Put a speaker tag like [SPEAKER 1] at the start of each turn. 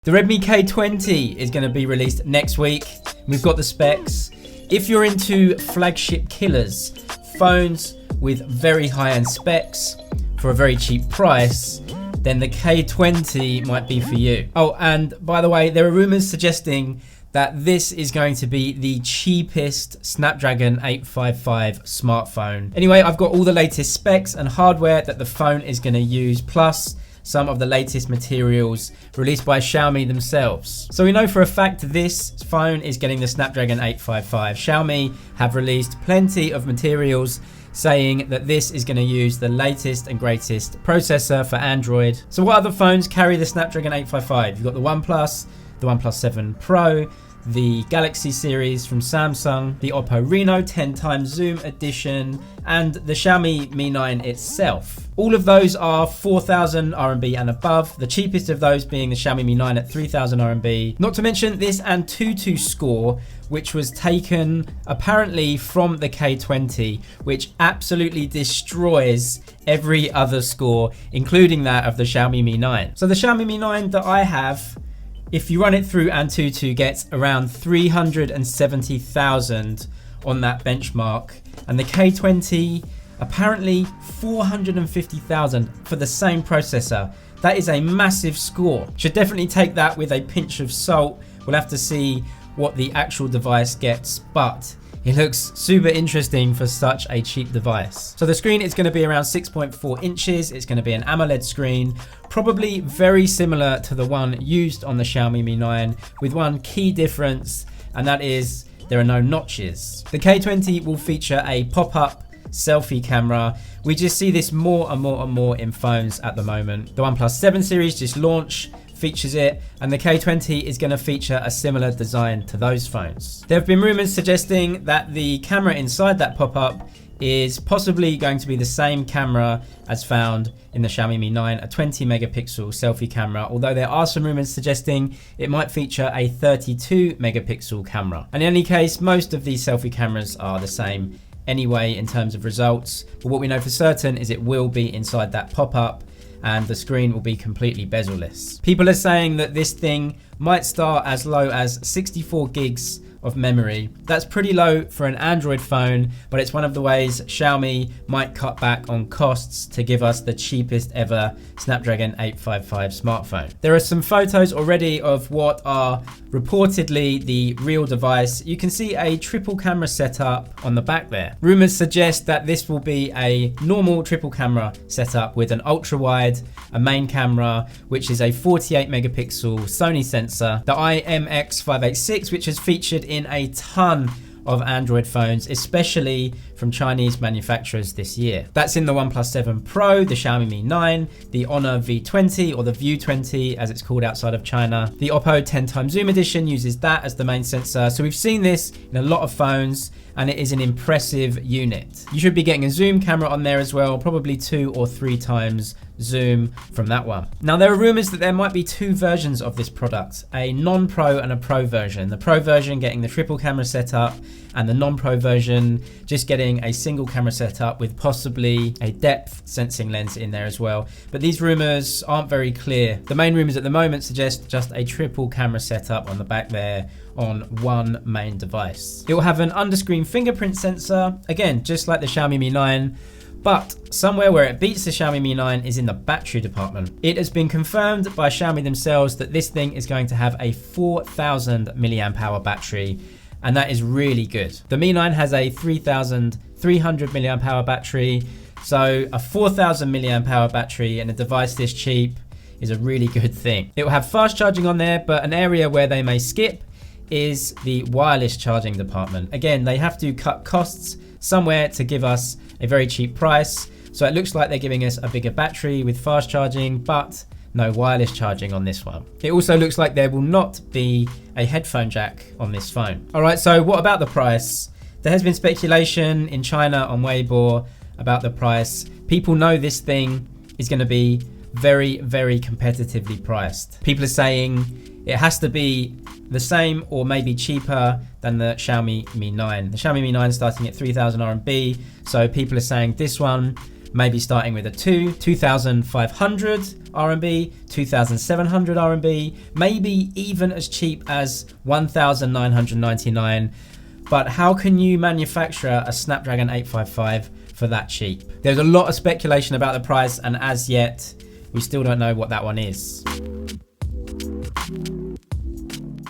[SPEAKER 1] The Redmi K20 is going to be released next week. We've got the specs. If you're into flagship killers, phones with very high-end specs for a very cheap price, then the K20 might be for you. Oh, and by the way, there are rumors suggesting that this is going to be the cheapest Snapdragon 855 smartphone. Anyway, I've got all the latest specs and hardware that the phone is going to use, plus some of the latest materials released by Xiaomi themselves. So we know for a fact this phone is getting the Snapdragon 855. Xiaomi have released plenty of materials saying that this is going to use the latest and greatest processor for Android. So what other phones carry the Snapdragon 855? You've got the OnePlus, the OnePlus 7 Pro, the Galaxy series from Samsung, the Oppo Reno 10x zoom edition, and the Xiaomi Mi 9 itself. All of those are 4,000 RMB and above, the cheapest of those being the Xiaomi Mi 9 at 3,000 RMB. Not to mention this Antutu score, which was taken apparently from the K20, which absolutely destroys every other score, including that of the Xiaomi Mi 9. So the Xiaomi Mi 9 that I have, if you run it through Antutu, gets around 370,000 on that benchmark. And the K20, apparently 450,000 for the same processor. That is a massive score. Should definitely take that with a pinch of salt. We'll have to see what the actual device gets, but it looks super interesting for such a cheap device. So the screen is going to be around 6.4 inches. It's going to be an AMOLED screen, probably very similar to the one used on the Xiaomi Mi 9, with one key difference, and that is there are no notches. The K20 will feature a pop-up selfie camera. We just see this more and more and more in phones at the moment. The OnePlus 7 series just launched, features it, and the K20 is going to feature a similar design to those phones. There have been rumors suggesting that the camera inside that pop-up is possibly going to be the same camera as found in the Xiaomi Mi 9, a 20 megapixel selfie camera, although there are some rumors suggesting it might feature a 32 megapixel camera. And in any case, most of these selfie cameras are the same anyway in terms of results, but what we know for certain is it will be inside that pop-up and the screen will be completely bezel-less. People are saying that this thing might start as low as 64 gigs of memory. That's pretty low for an Android phone, but it's one of the ways Xiaomi might cut back on costs to give us the cheapest ever Snapdragon 855 smartphone. There are some photos already of what are reportedly the real device. You can see a triple camera setup on the back there. Rumors suggest that this will be a normal triple camera setup with an ultra wide, a main camera, which is a 48 megapixel Sony sensor, the IMX586, which has featured in a ton of Android phones, especially from Chinese manufacturers this year. That's in the OnePlus 7 Pro, the Xiaomi Mi 9, the Honor V20 or the View 20 as it's called outside of China. The Oppo 10x zoom edition uses that as the main sensor. So we've seen this in a lot of phones and it is an impressive unit. You should be getting a zoom camera on there as well, probably 2 or 3 times zoom from that one. Now there are rumors that there might be 2 versions of this product, a non-pro and a pro version. The pro version getting the triple camera setup and the non-pro version just getting a single camera setup with possibly a depth sensing lens in there as well. But these rumors aren't very clear. The main rumors at the moment suggest just a triple camera setup on the back there on one main device. It will have an under-screen fingerprint sensor, again, just like the Xiaomi Mi 9, but somewhere where it beats the Xiaomi Mi 9 is in the battery department. It has been confirmed by Xiaomi themselves that this thing is going to have a 4,000 milliamp hour battery, and that is really good. The Mi 9 has a 3,300 milliamp hour battery, so a 4,000 milliamp hour battery and a device this cheap is a really good thing. It will have fast charging on there, but an area where they may skip is the wireless charging department. Again, they have to cut costs somewhere to give us a very cheap price. So it looks like they're giving us a bigger battery with fast charging, but no wireless charging on this one. It also looks like there will not be a headphone jack on this phone. All right, so what about the price? There has been speculation in China on Weibo about the price. People know this thing is going to be very, very competitively priced. People are saying it has to be the same or maybe cheaper than the Xiaomi Mi 9. The Xiaomi Mi 9 starting at 3,000 RMB. So people are saying this one maybe starting with a 2,500 RMB, 2,700 RMB, maybe even as cheap as 1,999. But how can you manufacture a Snapdragon 855 for that cheap? There's a lot of speculation about the price, and as yet, we still don't know what that one is.